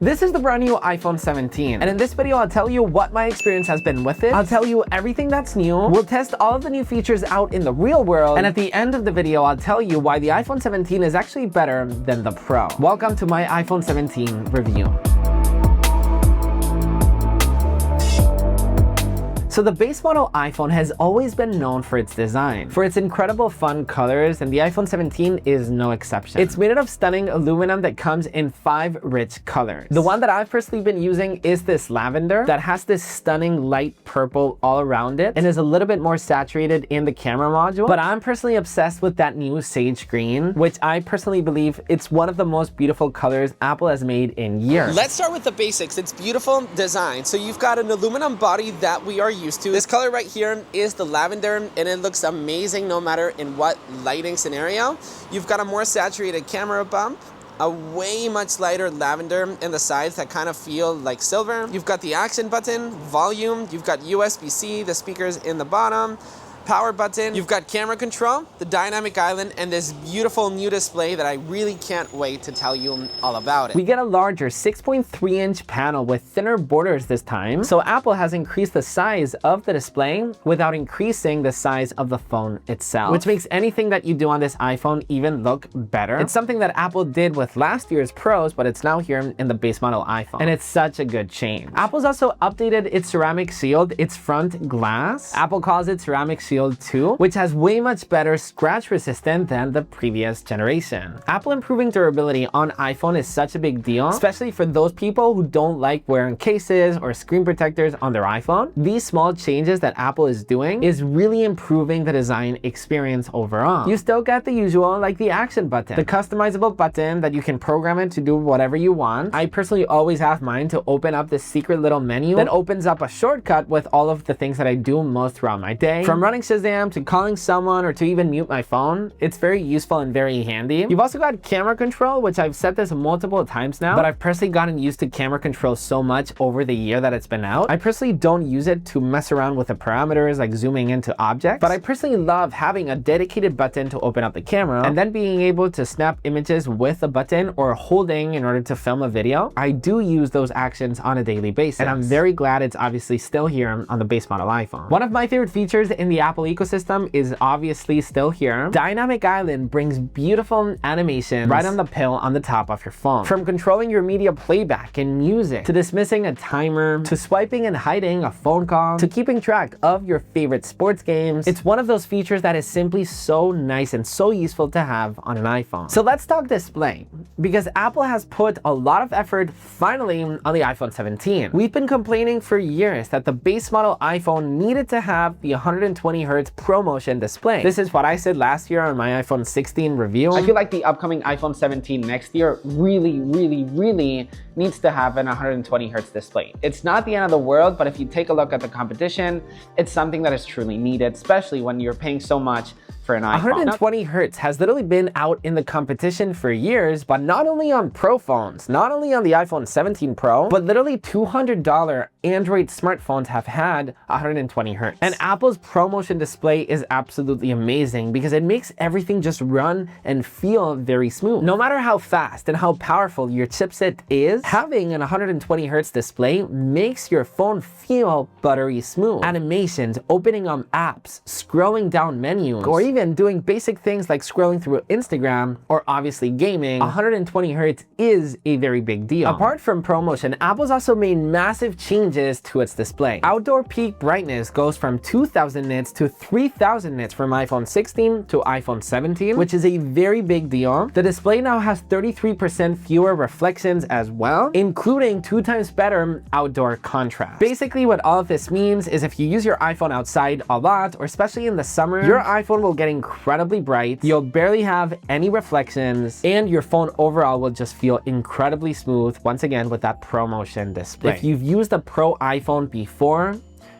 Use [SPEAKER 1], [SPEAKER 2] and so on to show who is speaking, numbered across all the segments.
[SPEAKER 1] This is the brand new iPhone 17, and in this video I'll tell you what my experience has been with it. I'll tell you everything that's new. We'll test all of the new features out in the real world, and at the end of the video I'll tell you why the iPhone 17 is actually better than the Pro. Welcome to my iPhone 17 review. So the base model iPhone has always been known for its design, for its incredible fun colors, and the iPhone 17 is no exception. It's made out of stunning aluminum that comes in 5 rich colors. The one that I've personally been using is this lavender that has this stunning light purple all around it and is a little bit more saturated in the camera module. But I'm personally obsessed with that new sage green, which I personally believe it's one of the most beautiful colors Apple has made in years.
[SPEAKER 2] Let's start with the basics. It's beautiful design. So you've got an aluminum body that we are used to. This color right here is the lavender, and it looks amazing no matter in what lighting scenario. You've got a more saturated camera bump, a way much lighter lavender in the sides that kind of feel like silver. You've got the action button, volume, you've got USB-C, the speakers in the bottom, power button, you've got camera control, the dynamic island, and this beautiful new display that I really can't wait to tell you all about it.
[SPEAKER 1] We get a larger 6.3-inch panel with thinner borders this time. So Apple has increased the size of the display without increasing the size of the phone itself, which makes anything that you do on this iPhone even look better. It's something that Apple did with last year's Pros, but it's now here in the base model iPhone, and it's such a good change. Apple's also updated its ceramic shield, its front glass. Apple calls it ceramic shield 2, which has way much better scratch resistant than the previous generation. Apple improving durability on iPhone is such a big deal, especially for those people who don't like wearing cases or screen protectors on their iPhone. These small changes that Apple is doing is really improving the design experience overall. You still get the usual, like the action button, the customizable button that you can program it to do whatever you want. I personally always have mine to open up this secret little menu that opens up a shortcut with all of the things that I do most throughout my day, from running Shazam to calling someone or to even mute my phone. It's very useful and very handy. You've also got camera control, which I've said this multiple times now, but I've personally gotten used to camera control so much over the year that it's been out. I personally don't use it to mess around with the parameters like zooming into objects, but I personally love having a dedicated button to open up the camera and then being able to snap images with a button or holding in order to film a video. I do use those actions on a daily basis, and I'm very glad it's obviously still here on the base model iPhone. One of my favorite features in the Apple ecosystem is obviously still here. Dynamic Island brings beautiful animations right on the pill on the top of your phone. From controlling your media playback and music, to dismissing a timer, to swiping and hiding a phone call, to keeping track of your favorite sports games. It's one of those features that is simply so nice and so useful to have on an iPhone. So let's talk display, because Apple has put a lot of effort finally on the iPhone 17. We've been complaining for years that the base model iPhone needed to have the 120Hz ProMotion display. This is what I said last year on my iPhone 16 review. I feel like the upcoming iPhone 17 next year really needs to have an 120Hz display. It's not the end of the world, but if you take a look at the competition, it's something that is truly needed, especially when you're paying so much for an iPhone. 120Hz has literally been out in the competition for years, but not only on Pro phones, not only on the iPhone 17 Pro, but literally $200 Android smartphones have had 120Hz. And Apple's ProMotion display is absolutely amazing because it makes everything just run and feel very smooth. No matter how fast and how powerful your chipset is, having an 120Hz display makes your phone feel buttery smooth. Animations, opening up apps, scrolling down menus, or even doing basic things like scrolling through Instagram or obviously gaming, 120Hz is a very big deal. Apart from ProMotion, Apple's also made massive changes to its display. Outdoor peak brightness goes from 2000 nits to 3000 nits from iPhone 16 to iPhone 17, which is a very big deal. The display now has 33% fewer reflections as well, including 2 times better outdoor contrast. Basically, what all of this means is if you use your iPhone outside a lot, or especially in the summer, your iPhone will get incredibly bright, you'll barely have any reflections, and your phone overall will just feel incredibly smooth, once again with that ProMotion display. If you've used a Pro iPhone before,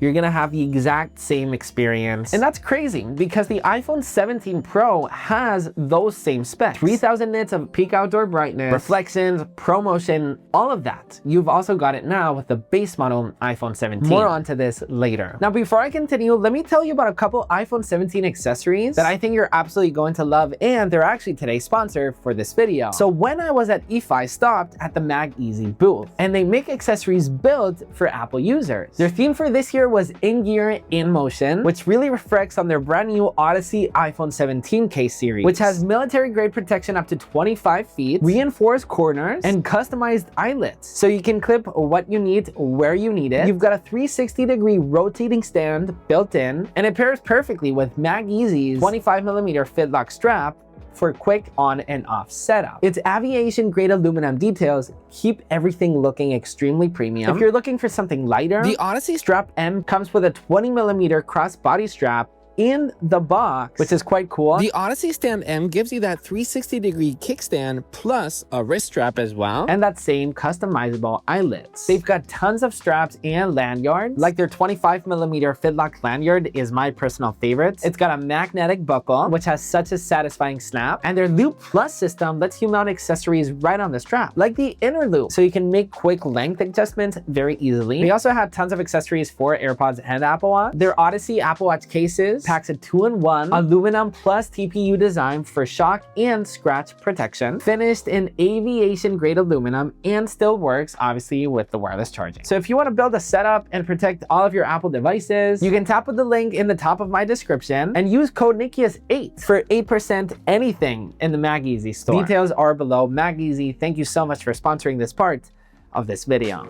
[SPEAKER 1] you're gonna have the exact same experience. And that's crazy because the iPhone 17 Pro has those same specs. 3000 nits of peak outdoor brightness, reflections, ProMotion, all of that. You've also got it now with the base model iPhone 17. More onto this later. Now, before I continue, let me tell you about a couple iPhone 17 accessories that I think you're absolutely going to love, and they're actually today's sponsor for this video. So when I was at IFA, I stopped at the MagEasy booth, and they make accessories built for Apple users. Their theme for this year was In Gear, In Motion, which really reflects on their brand new Odyssey iPhone 17 case series, which has military grade protection up to 25 feet, reinforced corners, and customized eyelets. So you can clip what you need where you need it. You've got a 360-degree rotating stand built in, and it pairs perfectly with MagEasy's 25mm fit lock strap for quick on and off setup. Its aviation grade aluminum details keep everything looking extremely premium. If you're looking for something lighter, the Odyssey Strap M comes with a 20mm crossbody strap in the box, which is quite cool. The Odyssey Stand M gives you that 360-degree kickstand plus a wrist strap as well, and that same customizable eyelets. They've got tons of straps and lanyards, like their 25mm fit lock lanyard is my personal favorite. It's got a magnetic buckle, which has such a satisfying snap, and their Loop Plus system lets you mount accessories right on the strap, like the inner loop, so you can make quick length adjustments very easily. They also had tons of accessories for AirPods and Apple Watch. Their Odyssey Apple Watch cases packs a 2-in-1 aluminum plus TPU design for shock and scratch protection, finished in aviation grade aluminum, and still works obviously with the wireless charging. So if you want to build a setup and protect all of your Apple devices, you can tap with the link in the top of my description and use code Nikias8 for 8% anything in the MagEasy store. Details are below. MagEasy, thank you so much for sponsoring this part of this video.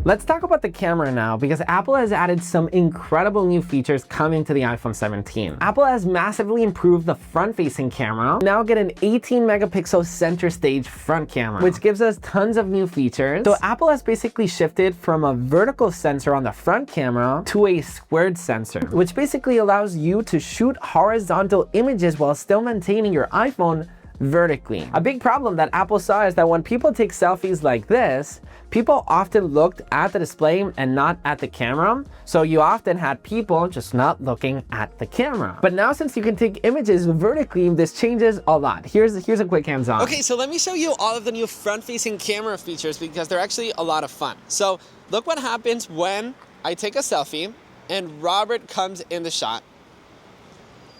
[SPEAKER 1] Let's talk about the camera now, because Apple has added some incredible new features coming to the iPhone 17. Apple has massively improved the front-facing camera. Now get an 18-megapixel center stage front camera, which gives us tons of new features. So Apple has basically shifted from a vertical sensor on the front camera to a squared sensor, which basically allows you to shoot horizontal images while still maintaining your iPhone vertically. A big problem that Apple saw is that when people take selfies like this, people often looked at the display and not at the camera. So you often had people just not looking at the camera. But now, since you can take images vertically, this changes a lot. Here's a quick hands-on.
[SPEAKER 2] Okay, so let me show you all of the new front-facing camera features because they're actually a lot of fun. So look what happens when I take a selfie and Robert comes in the shot.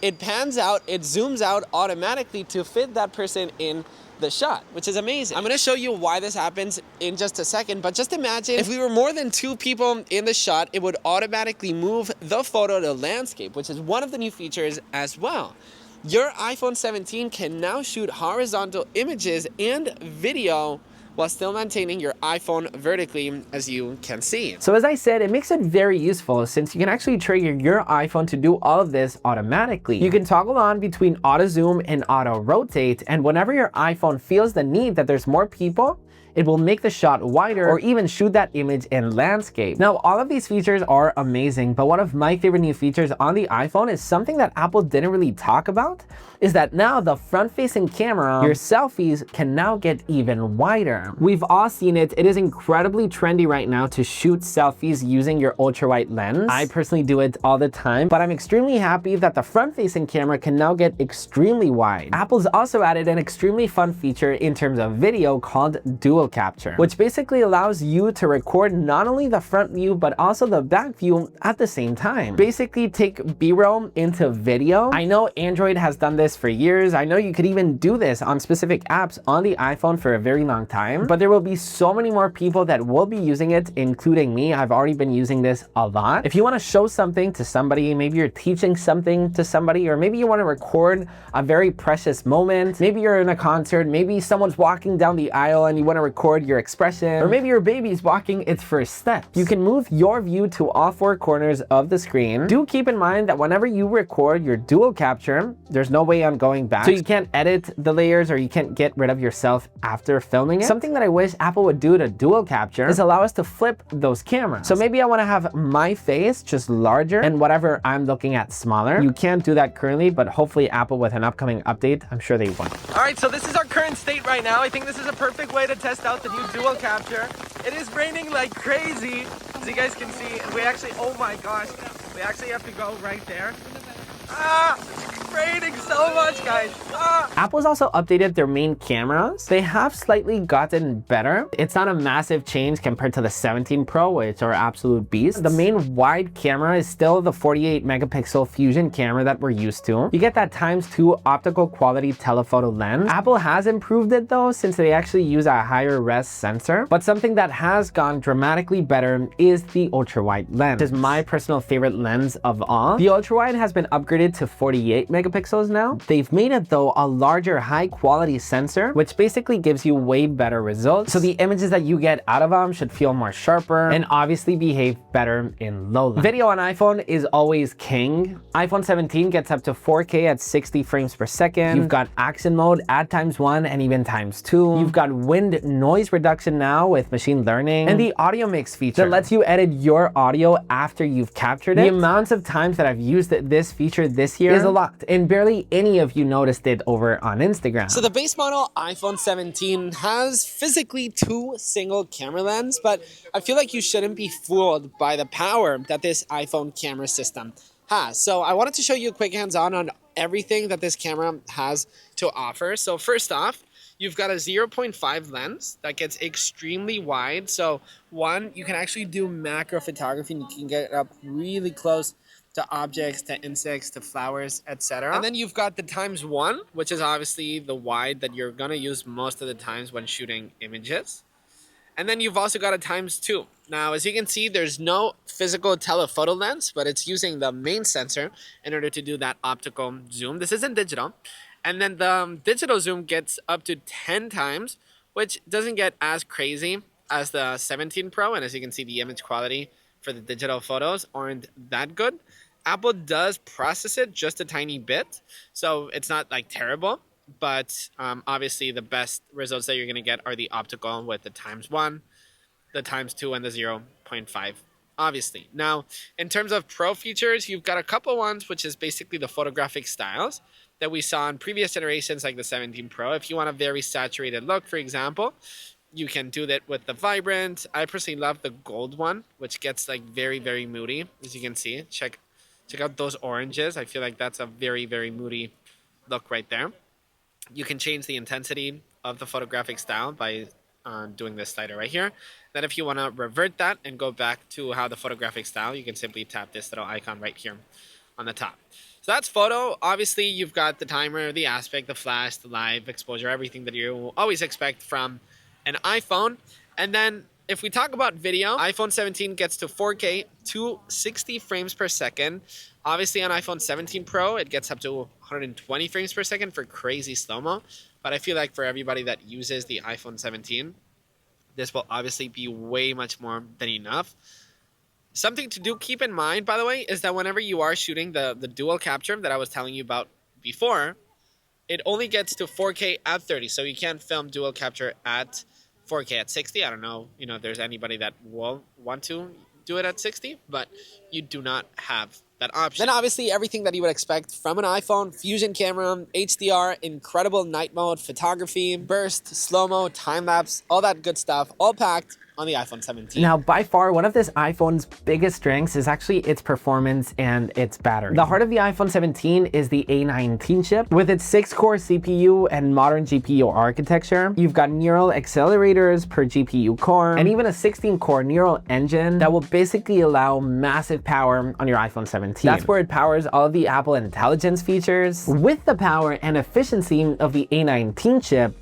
[SPEAKER 2] It pans out, it zooms out automatically to fit that person in the shot, which is amazing. I'm gonna show you why this happens in just a second, but just imagine if we were more than 2 people in the shot, it would automatically move the photo to landscape, which is one of the new features as well. Your iPhone 17 can now shoot horizontal images and video while still maintaining your iPhone vertically, as you can see.
[SPEAKER 1] So as I said, it makes it very useful since you can actually trigger your iPhone to do all of this automatically. You can toggle on between auto zoom and auto rotate, and whenever your iPhone feels the need that there's more people, it will make the shot wider or even shoot that image in landscape. Now, all of these features are amazing, but one of my favorite new features on the iPhone is something that Apple didn't really talk about, is that now the front-facing camera, your selfies can now get even wider. We've all seen it. It is incredibly trendy right now to shoot selfies using your ultra-wide lens. I personally do it all the time, but I'm extremely happy that the front-facing camera can now get extremely wide. Apple's also added an extremely fun feature in terms of video called dual capture, which basically allows you to record not only the front view but also the back view at the same time. Basically take B-roll into video. I know Android has done this for years. I know you could even do this on specific apps on the iPhone for a very long time, but there will be so many more people that will be using it, including me. I've already been using this a lot. If you want to show something to somebody, maybe you're teaching something to somebody, or maybe you want to record a very precious moment, maybe you're in a concert, maybe someone's walking down the aisle and you want to record your expression, or maybe your baby's walking its first steps. You can move your view to all 4 corners of the screen. Do keep in mind that whenever you record your dual capture, there's no way on going back. So you can't edit the layers or you can't get rid of yourself after filming it. Something that I wish Apple would do to dual capture is allow us to flip those cameras. So maybe I want to have my face just larger and whatever I'm looking at smaller. You can't do that currently, but hopefully Apple with an upcoming update, I'm sure they will.
[SPEAKER 2] All right, so this is our current state right now. I think this is a perfect way to test out the new dual capture. It is raining like crazy, As you guys can see, we actually, oh my gosh, we actually have to go right there. Ah, it's raining so much, guys. Ah.
[SPEAKER 1] Apple's also updated their main cameras. They have slightly gotten better. It's not a massive change compared to the 17 Pro, which are absolute beasts. The main wide camera is still the 48 megapixel fusion camera that we're used to. You get that ×2 optical quality telephoto lens. Apple has improved it though, since they actually use a higher res sensor. But something that has gone dramatically better is the ultra wide lens, which is my personal favorite lens of all. The ultra wide has been upgraded to 48 megapixels now. They've made it though a larger high quality sensor, which basically gives you way better results. So the images that you get out of them should feel more sharper and obviously behave better in low light. Video on iPhone is always king. iPhone 17 gets up to 4K at 60 frames per second. You've got action mode at ×1 and even ×2. You've got wind noise reduction now with machine learning, and the audio mix feature that lets you edit your audio after you've captured it. The amounts of times that I've used this feature this year is a lot, and barely any of you noticed it over on Instagram.
[SPEAKER 2] So the base model iPhone 17 has physically 2 single camera lenses, but I feel like you shouldn't be fooled by the power that this iPhone camera system has. So I wanted to show you a quick hands-on on everything that this camera has to offer. So first off, you've got a 0.5 lens that gets extremely wide. So one, you can actually do macro photography and you can get up really close to objects, to insects, to flowers, etc. And then you've got the ×1, which is obviously the wide that you're gonna use most of the times when shooting images. And then you've also got a ×2. Now, as you can see, there's no physical telephoto lens, but it's using the main sensor in order to do that optical zoom. This isn't digital. And then the digital zoom gets up to 10 times, which doesn't get as crazy as the 17 Pro. And as you can see, the image quality for the digital photos aren't that good. Apple does process it just a tiny bit, so it's not like terrible, but obviously the best results that you're going to get are the optical with the ×1, the ×2, and the 0.5, obviously. Now, in terms of Pro features, you've got a couple ones, which is basically the photographic styles that we saw in previous generations like the 17 Pro. If you want a very saturated look, for example, you can do that with the vibrant. I personally love the gold one, which gets like very, very moody, as you can see. Check out those oranges. I feel like that's a very, very moody look right there. You can change the intensity of the photographic style by doing this slider right here. Then if you want to revert that and go back to how the photographic style, you can simply tap this little icon right here on the top. So that's photo. Obviously, you've got the timer, the aspect, the flash, the live exposure, everything that you always expect from an iPhone. And then if we talk about video, iPhone 17 gets to 4K to 60 frames per second. Obviously on iPhone 17 Pro, it gets up to 120 frames per second for crazy slow-mo. But I feel like for everybody that uses the iPhone 17, this will obviously be way much more than enough. Something to keep in mind, by the way, is that whenever you are shooting the dual capture that I was telling you about before, it only gets to 4K at 30. So you can't film dual capture at 4K at 60. I don't know, if there's anybody that will want to do it at 60, but you do not have that option. Then obviously everything that you would expect from an iPhone: fusion camera, HDR, incredible night mode, photography, burst, slow-mo, time-lapse, all that good stuff, all packed on the iPhone 17.
[SPEAKER 1] Now, by far, one of this iPhone's biggest strengths is actually its performance and its battery. The heart of the iPhone 17 is the A19 chip. With its 6-core CPU and modern GPU architecture, you've got neural accelerators per GPU core, and even a 16-core neural engine that will basically allow massive power on your iPhone 17. That's where it powers all of the Apple Intelligence features. With the power and efficiency of the A19 chip,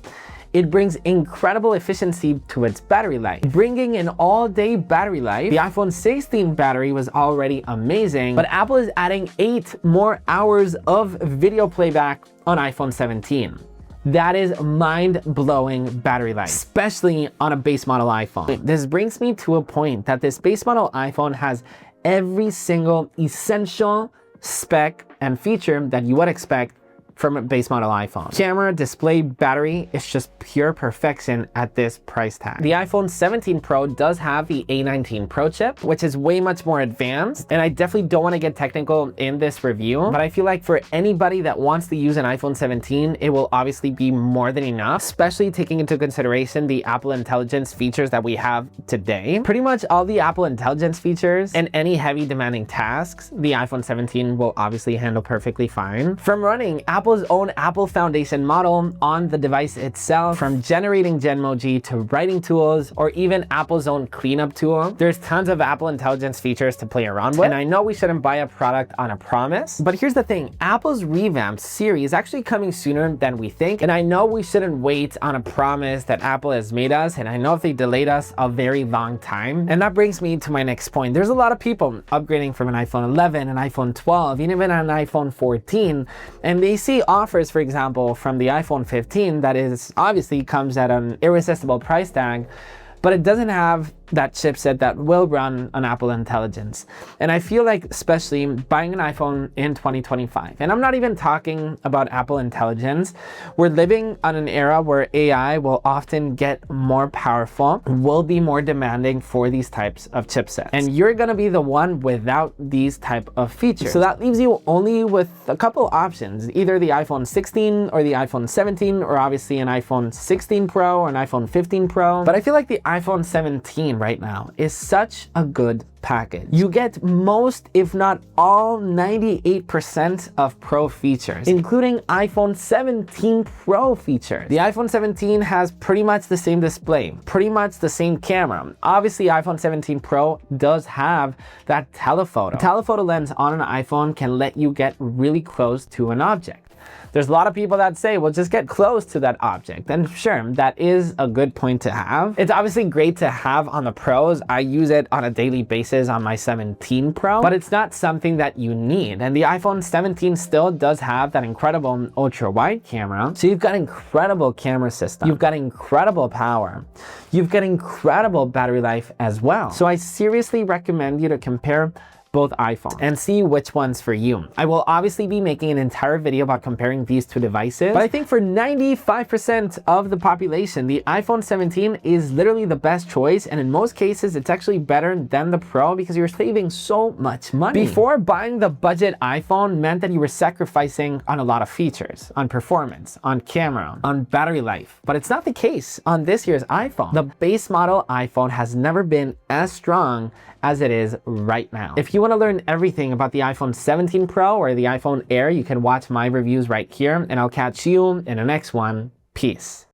[SPEAKER 1] it brings incredible efficiency to its battery life. Bringing an all-day battery life, the iPhone 16 battery was already amazing, but Apple is adding 8 more hours of video playback on iPhone 17. That is mind-blowing battery life, especially on a base model iPhone. This brings me to a point that this base model iPhone has every single essential spec and feature that you would expect from base model iPhone. Camera, display, battery, it's just pure perfection at this price tag. The iPhone 17 Pro does have the A19 Pro chip, which is way much more advanced, and I definitely don't want to get technical in this review, but I feel like for anybody that wants to use an iPhone 17, it will obviously be more than enough, especially taking into consideration the Apple Intelligence features that we have today. Pretty much all the Apple Intelligence features and any heavy demanding tasks, the iPhone 17 will obviously handle perfectly fine. From running Apple's own Apple Foundation model on the device itself, from generating Genmoji to writing tools, or even Apple's own cleanup tool, there's tons of Apple Intelligence features to play around with. And I know we shouldn't buy a product on a promise, but here's the thing, Apple's revamped Siri is actually coming sooner than we think. And I know we shouldn't wait on a promise that Apple has made us, and I know if they delayed us a very long time. And that brings me to my next point. There's a lot of people upgrading from an iPhone 11, an iPhone 12, even an iPhone 14, and they see offers, for example, from the iPhone 15 that is obviously comes at an irresistible price tag, but it doesn't have that chipset that will run on Apple Intelligence. And I feel like, especially buying an iPhone in 2025, and I'm not even talking about Apple Intelligence, we're living on an era where AI will often get more powerful, will be more demanding for these types of chipsets. And you're gonna be the one without these type of features. So that leaves you only with a couple options, either the iPhone 16 or the iPhone 17, or obviously an iPhone 16 Pro or an iPhone 15 Pro. But I feel like the iPhone 17 right now is such a good package. You get most, if not all, 98% of Pro features, including iPhone 17 Pro features. The iPhone 17 has pretty much the same display, pretty much the same camera. Obviously, iPhone 17 Pro does have that telephoto. The telephoto lens on an iPhone can let you get really close to an object. There's a lot of people that say, well, just get close to that object. And sure, that is a good point to have. It's obviously great to have on the Pros. I use it on a daily basis on my 17 Pro, but it's not something that you need. And the iPhone 17 still does have that incredible ultra wide camera. So you've got incredible camera system. You've got incredible power. You've got incredible battery life as well. So I seriously recommend you to compare both iPhones and see which one's for you. I will obviously be making an entire video about comparing these two devices, but I think for 95% of the population, the iPhone 17 is literally the best choice, and in most cases, it's actually better than the Pro because you're saving so much money. Before, buying the budget iPhone meant that you were sacrificing on a lot of features, on performance, on camera, on battery life, but it's not the case on this year's iPhone. The base model iPhone has never been as strong as it is right now. If you want to learn everything about the iPhone 17 Pro or the iPhone Air, you can watch my reviews right here, and I'll catch you in the next one. Peace.